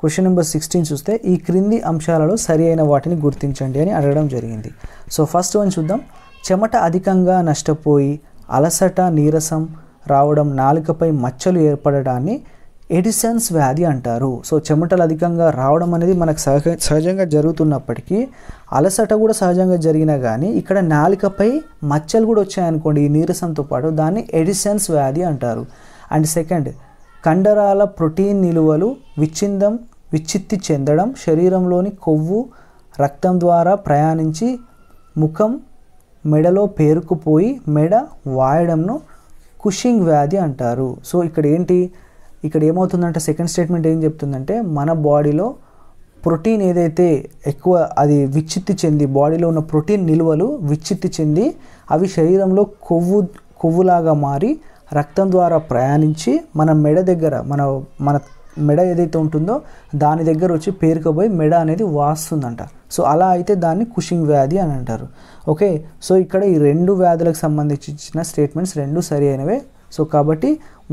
క్వశ్చన్ నెంబర్ 16 చూస్తే ఈ క్రింది అంశాలలో సరి అయిన వాటిని గుర్తించండి అని అడగడం జరిగింది. సో ఫస్ట్ వన్ చూద్దాం. చెమట అధికంగా నష్టపోయి అలసట, నీరసం రావడం, నాలుకపై మచ్చలు ఏర్పడడాన్ని ఎడిసన్స్ వ్యాధి అంటారు. సో చెమటలు అధికంగా రావడం అనేది మనకు సహజంగా జరుగుతున్నప్పటికీ అలసట కూడా సహజంగా జరిగినా కానీ ఇక్కడ నాలుకపై మచ్చలు కూడా వచ్చాయనుకోండి ఈ నీరసంతో పాటు, దాన్ని ఎడిసన్స్ వ్యాధి అంటారు. అండ్ సెకండ్, కండరాల ప్రోటీన్ నిలువలు విచ్చిత్తి చెందడం, శరీరంలోని కొవ్వు రక్తం ద్వారా ప్రయాణించి ముఖం మెడలో పేరుకుపోయి మెడ వాయడంను కుషింగ్ వ్యాధి అంటారు. సో ఇక్కడ ఏమవుతుందంటే సెకండ్ స్టేట్మెంట్ ఏం చెప్తుందంటే మన బాడీలో ప్రోటీన్ ఏదైతే ఎక్కువ అది విచ్చిత్తి చెంది, బాడీలో ఉన్న ప్రోటీన్ నిల్వలు విచ్చిత్తి చెంది అవి శరీరంలో కొవ్వులాగా మారి రక్తం ద్వారా ప్రయాణించి మన మెడ దగ్గర మన మెడ ఏదైతే ఉంటుందో దాని దగ్గర వచ్చి పేరుకుపోయి మెడ అనేది వాస్తుందంట. సో అలా అయితే దాన్ని కుషింగ్ వ్యాధి అని అంటారు. ఓకే, సో ఇక్కడ ఈ 2 వ్యాధులకు సంబంధించిన స్టేట్మెంట్స్ 2 సరి అయినవే. సో కాబట్టి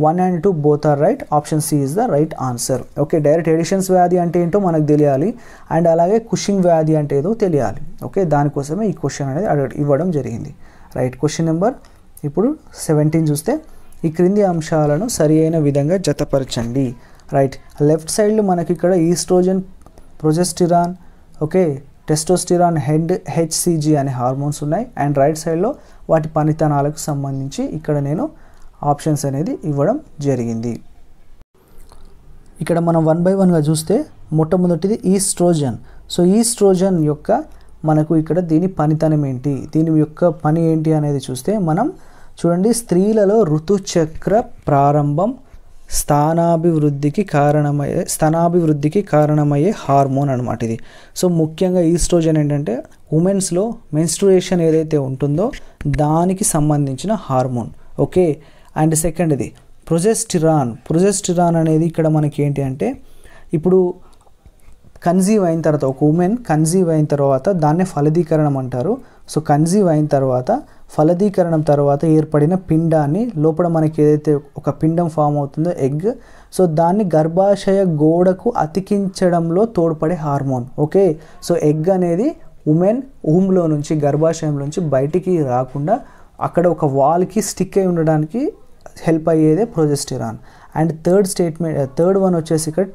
1 and 2 both are right. Option C is the right answer. Okay, direct additions వ్యాధి అంటే ఏంటో మనకు తెలియాలి, అండ్ అలాగే కుషింగ్ వ్యాధి అంటే ఏదో తెలియాలి. ఓకే, దానికోసమే ఈ క్వశ్చన్ అనేది ఇవ్వడం జరిగింది. రైట్. క్వశ్చన్ నెంబర్ ఇప్పుడు 17 చూస్తే ఈ క్రింది అంశాలను సరి అయిన విధంగా జతపరచండి. రైట్. లెఫ్ట్ సైడ్లో మనకి ఇక్కడ oestrogen, progesterone, okay, testosterone, HCG అనే హార్మోన్స్ ఉన్నాయి. అండ్ రైట్ సైడ్లో వాటి పనితనాలకు సంబంధించి ఇక్కడ నేను ఆప్షన్స్ అనేది ఇవ్వడం జరిగింది. ఇక్కడ మనం 1 by 1గా చూస్తే మొట్టమొదటిది ఈస్ట్రోజన్. సో ఈస్ట్రోజన్ యొక్క మనకు ఇక్కడ దీని పనితనం ఏంటి, దీని యొక్క పని ఏంటి అనేది చూస్తే మనం చూడండి, స్త్రీలలో ఋతుచక్ర ప్రారంభం స్తనాభివృద్ధికి కారణమయ్యే హార్మోన్ అనమాట ఇది. సో ముఖ్యంగా ఈస్ట్రోజన్ ఏంటంటే ఉమెన్స్లో మెన్స్ట్రుయేషన్ ఏదైతే ఉంటుందో దానికి సంబంధించిన హార్మోన్. ఓకే, అండ్ సెకండ్ది ప్రొజెస్టిరాన్ అనేది ఇక్కడ మనకి ఏంటి అంటే ఇప్పుడు కన్సీవ్ అయిన తర్వాత ఒక ఉమెన్ కన్సీవ్ అయిన తర్వాత దాన్నే ఫలదీకరణం అంటారు. సో కన్సీవ్ అయిన తర్వాత ఫలదీకరణం తర్వాత ఏర్పడిన పిండాన్ని లోపల మనకి ఏదైతే ఒక పిండం ఫామ్ అవుతుందో ఎగ్, సో దాన్ని గర్భాశయ గోడకు అతికించడంలో తోడ్పడే హార్మోన్. ఓకే, సో ఎగ్ అనేది ఉమెన్ ఊమ్లో నుంచి గర్భాశయంలోంచి బయటికి రాకుండా అక్కడ ఒక వాల్కి స్టిక్ అయి ఉండడానికి హెల్ప్ అయ్యేదే ప్రొజెస్టిరాన్. అండ్ థర్డ్ వన్ వచ్చేసి ఇక్కడ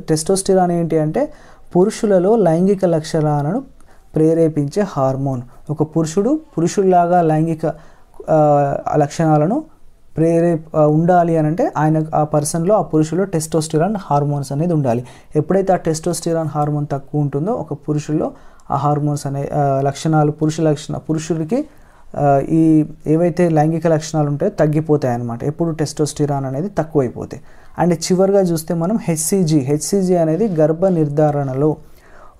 టెస్టోస్టిరాన్ ఏంటి అంటే పురుషులలో లైంగిక లక్షణాలను ప్రేరేపించే హార్మోన్. ఒక పురుషుడిలాగా లైంగిక లక్షణాలను ఉండాలి అని అంటే ఆ పర్సన్లో ఆ పురుషుల్లో టెస్టోస్టిరాన్ హార్మోన్స్ అనేది ఉండాలి. ఎప్పుడైతే ఆ టెస్టోస్టిరాన్ హార్మోన్ తక్కువ ఉంటుందో ఒక పురుషుల్లో ఆ హార్మోన్స్ అనే లక్షణాలు పురుషుడికి ఈ ఏవైతే లైంగిక లక్షణాలు ఉంటాయో తగ్గిపోతాయి అన్నమాట ఎప్పుడు టెస్టోస్టిరాన్ అనేది తక్కువైపోతాయి. అండ్ చివరిగా చూస్తే మనం హెచ్సిజీ అనేది గర్భ నిర్ధారణలో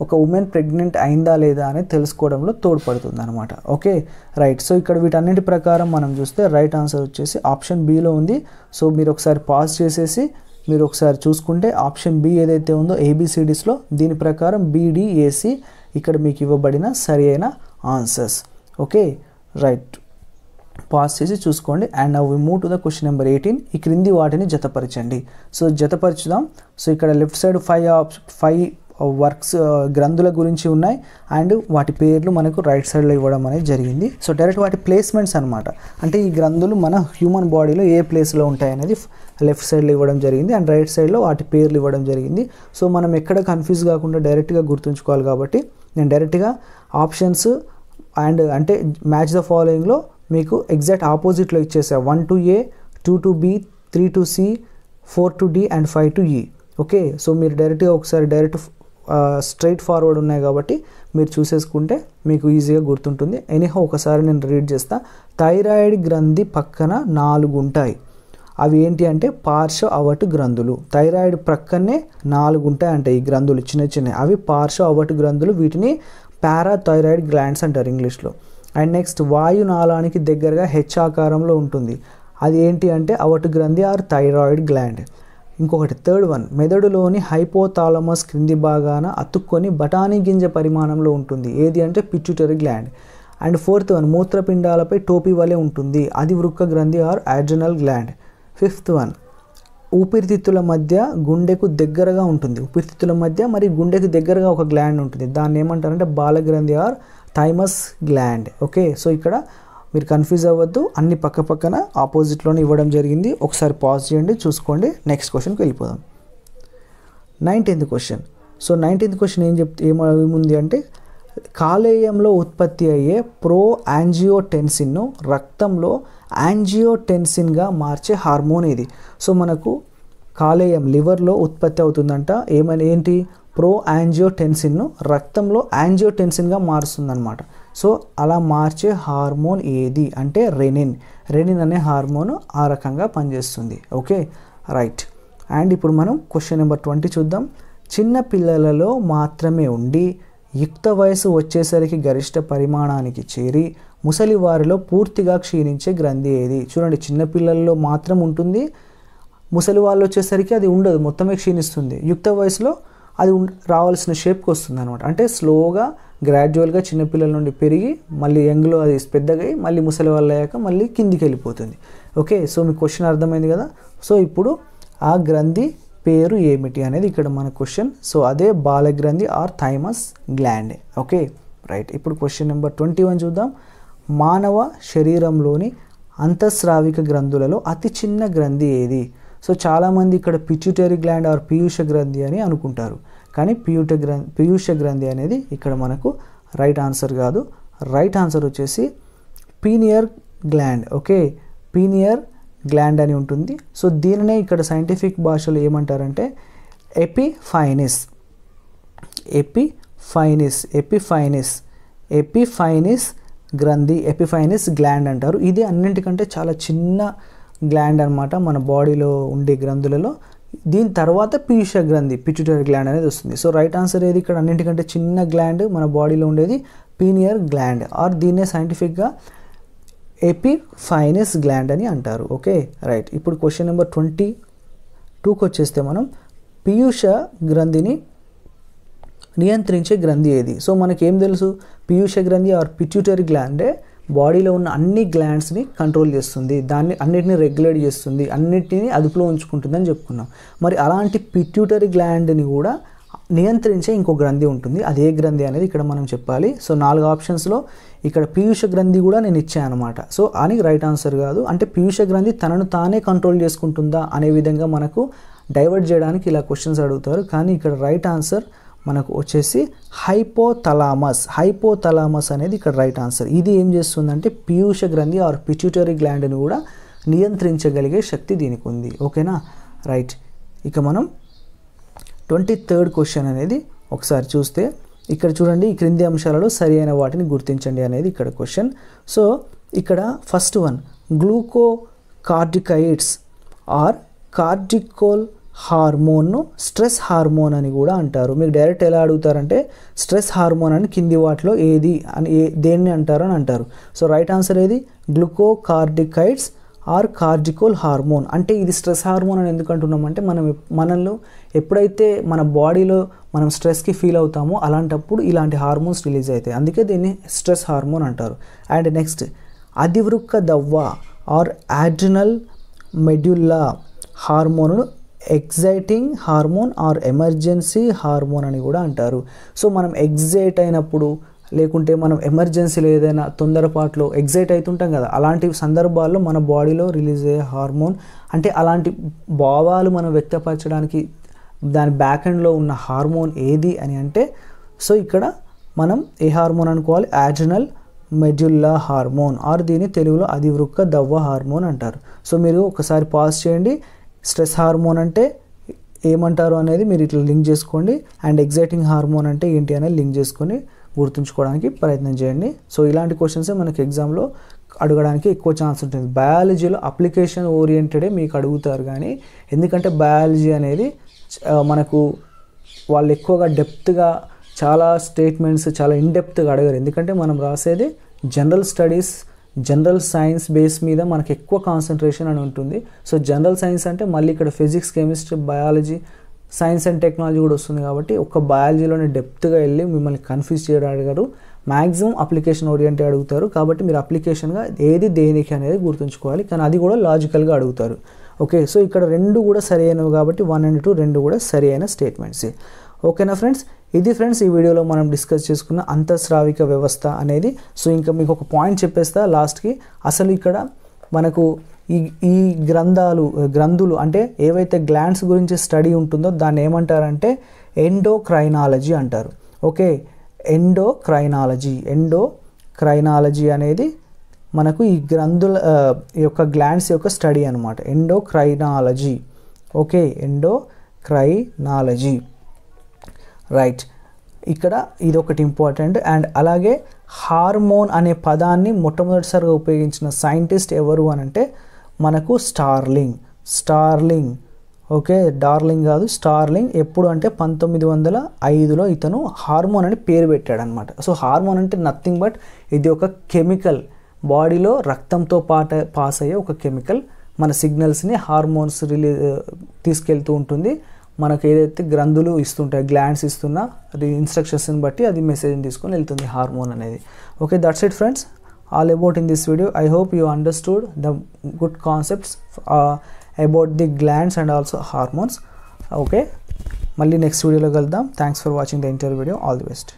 ఒక ఉమెన్ ప్రెగ్నెంట్ అయిందా లేదా అనేది తెలుసుకోవడంలో తోడ్పడుతుంది అనమాట. Okay right. సో ఇక్కడ వీటన్నిటి ప్రకారం మనం చూస్తే రైట్ ఆన్సర్ వచ్చేసి ఆప్షన్ బిలో ఉంది. సో మీరు ఒకసారి పాజ్ చేసేసి మీరు ఒకసారి చూసుకుంటే ఆప్షన్ బి ఏదైతే ఉందో ఏబిసిడీస్లో దీని ప్రకారం బిడిఏసి ఇక్కడ మీకు ఇవ్వబడిన సరి అయిన ఆన్సర్స్. ఓకే రైట్, పాస్ చేసి చూసుకోండి. And now we move to the question number 18. ఈ క్రింది వాటిని జతపరచండి. సో జతపరచుదాం. సో ఇక్కడ లెఫ్ట్ సైడ్ 5 వర్క్స్ గ్రంథుల గురించి ఉన్నాయి అండ్ వాటి పేర్లు మనకు రైట్ సైడ్లో ఇవ్వడం అనేది జరిగింది. సో డైరెక్ట్ వాటి ప్లేస్మెంట్స్ అనమాట, అంటే ఈ గ్రంథులు మన హ్యూమన్ బాడీలో ఏ ప్లేస్లో ఉంటాయి అనేది లెఫ్ట్ సైడ్లో ఇవ్వడం జరిగింది అండ్ రైట్ సైడ్లో వాటి పేర్లు ఇవ్వడం జరిగింది. సో మనం ఎక్కడ కన్ఫ్యూజ్ కాకుండా డైరెక్ట్గా గుర్తుంచుకోవాలి కాబట్టి నేను డైరెక్ట్గా ఆప్షన్స్ అండ్ అంటే మ్యాచ్ ద ఫాలోయింగ్లో మీకు ఎగ్జాక్ట్ ఆపోజిట్లో ఇచ్చేసా. 1 to A, 2 to B, 3 to C, 4 to D and 5 to E. Okay, so మీరు డైరెక్ట్గా ఒకసారి డైరెక్ట్ స్ట్రైట్ ఫార్వర్డ్ ఉన్నాయి కాబట్టి మీరు చూసేసుకుంటే మీకు ఈజీగా గుర్తుంటుంది. ఎనీహో ఒకసారి నేను రీడ్ చేస్తా. థైరాయిడ్ గ్రంథి పక్కన 4 ఉంటాయి. అవి ఏంటి అంటే పార్శ్వ అవటు గ్రంథులు. థైరాయిడ్ ప్రక్కనే 4 ఉంటాయి అంటే ఈ గ్రంథులు చిన్న అవి పార్శ్వ అవటు గ్రంథులు. వీటిని పారాథైరాయిడ్ గ్లాండ్స్ అంటారు ఇంగ్లీష్లో. అండ్ నెక్స్ట్ వాయునాళానికి దగ్గరగా హెచ్ ఆకారంలో ఉంటుంది. అది ఏంటి అంటే అవటు గ్రంథి ఆర్ థైరాయిడ్ గ్లాండ్. ఇంకొకటి థర్డ్ వన్, మెదడులోని హైపోథాలమస్ క్రింది భాగాన అతుక్కొని బఠానీ గింజ పరిమాణంలో ఉంటుంది. ఏది అంటే pituitary gland. And fourth one, మూత్రపిండాలపై టోపీ వలె ఉంటుంది. అది వృక్క గ్రంథి or adrenal gland. Fifth one, ఊపిరితిత్తుల మధ్య గుండెకు దగ్గరగా ఉంటుంది. ఊపిరితిత్తుల మధ్య మరి గుండెకు దగ్గరగా ఒక గ్లాండ్ ఉంటుంది. దాన్ని ఏమంటారంటే బాలగ్రంథి or thymus gland. Okay, so ఇక్కడ మీరు కన్ఫ్యూజ్ అవ్వద్దు, అన్ని పక్క పక్కన ఆపోజిట్లోనే ఇవ్వడం జరిగింది. ఒకసారి పాజ్ చేయండి, చూసుకోండి. నెక్స్ట్ క్వశ్చన్కి వెళ్ళిపోదాం. 19th question. So 19th question ఏముంది అంటే కాలేయంలో ఉత్పత్తి అయ్యే ప్రో యాంజియోటెన్సిన్ను రక్తంలో యాంజియోటెన్సిన్గా మార్చే హార్మోన్ ఇది. సో మనకు కాలేయం లివర్లో ఉత్పత్తి అవుతుందంట. ఏంటి ప్రో యాంజియోటెన్సిన్ను రక్తంలో యాంజియోటెన్సిన్గా మారుస్తుందన్నమాట. సో అలా మార్చే హార్మోన్ ఏది అంటే రెనిన్ అనే హార్మోన్ ఆ రకంగా పనిచేస్తుంది. Okay right. అండ్ ఇప్పుడు మనం క్వశ్చన్ నెంబర్ 20 చూద్దాం. చిన్న పిల్లలలో మాత్రమే ఉండి యుక్త వయసు వచ్చేసరికి గరిష్ట పరిమాణానికి చేరి ముసలి వారిలో పూర్తిగా క్షీణించే గ్రంథి ఏది? చూడండి, చిన్నపిల్లల్లో మాత్రం ఉంటుంది, ముసలి వాళ్ళు వచ్చేసరికి అది ఉండదు, మొత్తమే క్షీణిస్తుంది. యుక్త వయసులో అది రావాల్సిన షేప్కి వస్తుంది అనమాట. అంటే స్లోగా గ్రాడ్యువల్గా చిన్నపిల్లల నుండి పెరిగి మళ్ళీ యంగ్లో అది పెద్దగా మళ్ళీ ముసలి వాళ్ళు అయ్యాక మళ్ళీ కిందికి వెళ్ళిపోతుంది. ఓకే, సో మీ క్వశ్చన్ అర్థమైంది కదా. సో ఇప్పుడు ఆ గ్రంథి పేరు ఏమిటి అనేది ఇక్కడ మన క్వశ్చన్. సో అదే బాలగ్రంథి or thymus gland. Okay right. ఇప్పుడు క్వశ్చన్ నెంబర్ 21 చూద్దాం. మానవ శరీరంలోని అంతఃస్రావిక గ్రంథులలో అతి చిన్న గ్రంథి ఏది? సో చాలామంది ఇక్కడ పిట్యూటరీ గ్లాండ్ ఆర్ పీయూష గ్రంథి అని అనుకుంటారు, కానీ పీయూష గ్రంథి అనేది ఇక్కడ మనకు రైట్ ఆన్సర్ కాదు. రైట్ ఆన్సర్ వచ్చేసి పీనియర్ గ్లాండ్. ఓకే, పీనియర్ గ్లాండ్ అని ఉంటుంది. సో దీనినే ఇక్కడ సైంటిఫిక్ భాషలో ఏమంటారంటే ఎపిఫైనిస్ గ్రంథి, ఎపిఫైనిస్ గ్లాండ్ అంటారు. ఇది అన్నింటికంటే చాలా చిన్న గ్లాండ్ అనమాట మన బాడీలో ఉండే గ్రంథులలో. దీని తర్వాత పీయూష గ్రంథి, పిట్యూటరీ గ్లాండ్ అనేది వస్తుంది. సో రైట్ ఆన్సర్ ఏది ఇక్కడ అన్నింటికంటే చిన్న గ్లాండ్ మన బాడీలో ఉండేది పీనియర్ గ్లాండ్ ఆర్ దీన్నే సైంటిఫిక్గా ఎపిఫైనిస్ గ్లాండ్ అని అంటారు. Okay right. ఇప్పుడు క్వశ్చన్ నెంబర్ 22కి వచ్చేస్తే మనం పీయూష గ్రంథిని నియంత్రించే గ్రంథి ఏది? సో మనకేం తెలుసు, పీయూష గ్రంథి ఆర్ పిట్యూటరీ గ్లాండే బాడీలో ఉన్న అన్ని గ్లాండ్స్ని కంట్రోల్ చేస్తుంది, దాన్ని అన్నిటిని రెగ్యులేట్ చేస్తుంది, అన్నిటిని అదుపులో ఉంచుకుంటుంది అని చెప్పుకున్నాం. మరి అలాంటి పిట్యూటరీ గ్లాండ్ని కూడా నియంత్రించే ఇంకో గ్రంథి ఉంటుంది. అది ఏ గ్రంథి అనేది ఇక్కడ మనం చెప్పాలి. సో 4 ఆప్షన్స్లో ఇక్కడ పీయూష గ్రంథి కూడా నేను ఇచ్చాను అనమాట. సో అని రైట్ ఆన్సర్ కాదు. అంటే పీయూష గ్రంథి తనను తానే కంట్రోల్ చేసుకుంటుందా అనే విధంగా మనకు డైవర్ట్ చేయడానికి ఇలా క్వశ్చన్స్ అడుగుతారు. కానీ ఇక్కడ రైట్ ఆన్సర్ మనకు వచ్చేసి హైపోథలామస్ అనేది ఇక్కడ రైట్ ఆన్సర్. ఇది ఏం చేస్తుందంటే పీయూష గ్రంథి ఆర్ పిట్యూటరీ గ్లాండ్ని కూడా నియంత్రించగలిగే శక్తి దీనికి ఉంది. ఓకేనా రైట్. ఇక మనం 23rd క్వశ్చన్ అనేది ఒకసారి చూస్తే ఇక్కడ చూడండి, ఈ క్రింది అంశాలలో సరి అయిన వాటిని గుర్తించండి అనేది ఇక్కడ క్వశ్చన్. సో ఇక్కడ first one, glucocorticoids or cortisol హార్మోన్ను స్ట్రెస్ హార్మోన్ అని కూడా అంటారు. మీకు డైరెక్ట్ ఎలా అడుగుతారంటే స్ట్రెస్ హార్మోన్ అని కింది వాటిలో ఏది అని దేన్ని అంటారు అని అంటారు. సో రైట్ ఆన్సర్ ఏది? Glucocorticoids or cortisol hormone. అంటే ఇది స్ట్రెస్ హార్మోన్ అని ఎందుకు అంటున్నామంటే మనలో ఎప్పుడైతే మన బాడీలో మనం స్ట్రెస్కి ఫీల్ అవుతామో అలాంటప్పుడు ఇలాంటి హార్మోన్స్ రిలీజ్ అవుతాయి, అందుకే దీన్ని స్ట్రెస్ హార్మోన్ అంటారు. అండ్ నెక్స్ట్, అధివృక్క దవ్వ or adrenal medulla hormone exciting hormone or emergency hormone అని కూడా అంటారు. సో మనం ఎగ్జైట్ అయినప్పుడు లేకుంటే మనం ఎమర్జెన్సీలో ఏదైనా తొందరపాటులో ఎగ్జైట్ అవుతుంటాం కదా, అలాంటి సందర్భాల్లో మన బాడీలో రిలీజ్ అయ్యే హార్మోన్, అంటే అలాంటి భావాలు మనం వ్యక్తపరచడానికి దాని బ్యాక్ ఎండ్లో ఉన్న హార్మోన్ ఏది అని అంటే, సో ఇక్కడ మనం ఏ హార్మోన్ అనుకోవాలి? అడ్రినల్ మెడ్యుల్లా హార్మోన్, ఆర్ దీని తెలుగులో అధివృక్క దవ్వ హార్మోన్ అంటారు. సో మీరు ఒకసారి పాజ్ చేయండి. స్ట్రెస్ హార్మోన్ అంటే ఏమంటారు అనేది మీరు ఇట్లా లింక్ చేసుకోండి, అండ్ ఎగ్జైటింగ్ హార్మోన్ అంటే ఏంటి అనేది లింక్ చేసుకొని గుర్తుంచుకోవడానికి ప్రయత్నం చేయండి. సో ఇలాంటి క్వశ్చన్సే మనకి ఎగ్జామ్లో అడగడానికి ఎక్కువ ఛాన్స్ ఉంటుంది. బయాలజీలో అప్లికేషన్ ఓరియంటెడే మీకు అడుగుతారు, కానీ ఎందుకంటే బయాలజీ అనేది మనకు వాళ్ళు ఎక్కువగా డెప్త్గా చాలా స్టేట్మెంట్స్ చాలా ఇన్డెప్త్గా అడగరు, ఎందుకంటే మనం రాసేది general studies, general science base మీద మనకు ఎక్కువ కాన్సన్ట్రేషన్ అని ఉంటుంది. సో జనరల్ సైన్స్ అంటే మళ్ళీ ఇక్కడ physics, chemistry, biology, science and technology కూడా వస్తుంది కాబట్టి ఒక్క బయాలజీలోనే డెప్త్గా వెళ్ళి మిమ్మల్ని కన్ఫ్యూజ్ చేయడం అడగరు. మ్యాక్సిమం అప్లికేషన్ ఓరియంటెడ్ అడుగుతారు, కాబట్టి మీరు అప్లికేషన్గా ఏది దేనికి అనేది గుర్తుంచుకోవాలి, కానీ అది కూడా లాజికల్గా అడుగుతారు. ఓకే, సో ఇక్కడ రెండు కూడా సరి అయినవి కాబట్టి 1 and 2 రెండు కూడా సరి అయిన స్టేట్మెంట్స్. ఓకేనా ఫ్రెండ్స్? ఇది ఫ్రెండ్స్ ఈ వీడియోలో మనం డిస్కస్ చేసుకున్న అంతఃస్రావిక వ్యవస్థ అనేది. సో ఇంకా మీకు ఒక పాయింట్ చెప్పేస్తా లాస్ట్కి. అసలు ఇక్కడ మనకు ఈ గ్రంథులు అంటే ఏవైతే గ్లాండ్స్ గురించి స్టడీ ఉంటుందో దాన్ని ఏమంటారంటే ఎండోక్రైనాలజీ అంటారు. ఓకే, ఎండోక్రైనాలజీ అనేది మనకు ఈ గ్రంథుల యొక్క గ్లాండ్స్ యొక్క స్టడీ అనమాట, ఎండోక్రైనాలజీ. Okay, endocrinology, right. ఇక్కడ ఇది ఒకటి ఇంపార్టెంట్. అండ్ అలాగే హార్మోన్ అనే పదాన్ని మొట్టమొదటిసారిగా ఉపయోగించిన సైంటిస్ట్ ఎవరు అని అంటే మనకు స్టార్లింగ్. ఓకే, డార్లింగ్ కాదు, స్టార్లింగ్. ఎప్పుడు అంటే 1905లో ఇతను హార్మోన్ అని పేరు పెట్టాడు అనమాట. సో హార్మోన్ అంటే నథింగ్ బట్ ఇది ఒక కెమికల్, బాడీలో రక్తంతో పాస్ అయ్యే ఒక కెమికల్. మన సిగ్నల్స్ని హార్మోన్స్ తీసుకెళ్తూ ఉంటుంది. మనకు ఏదైతే గ్రంథులు ఇస్తుంటాయి, గ్లాండ్స్ ఇస్తున్న అది ఇన్స్ట్రక్షన్స్ని బట్టి అది మెసేజ్ని తీసుకొని వెళ్తుంది హార్మోన్ అనేది. Okay, that's it friends, all about in this video. I hope you understood the good concepts about the glands and also hormones. Okay, మళ్ళీ నెక్స్ట్ వీడియోలో కలుద్దాం. Thanks for watching the inter video. All the best.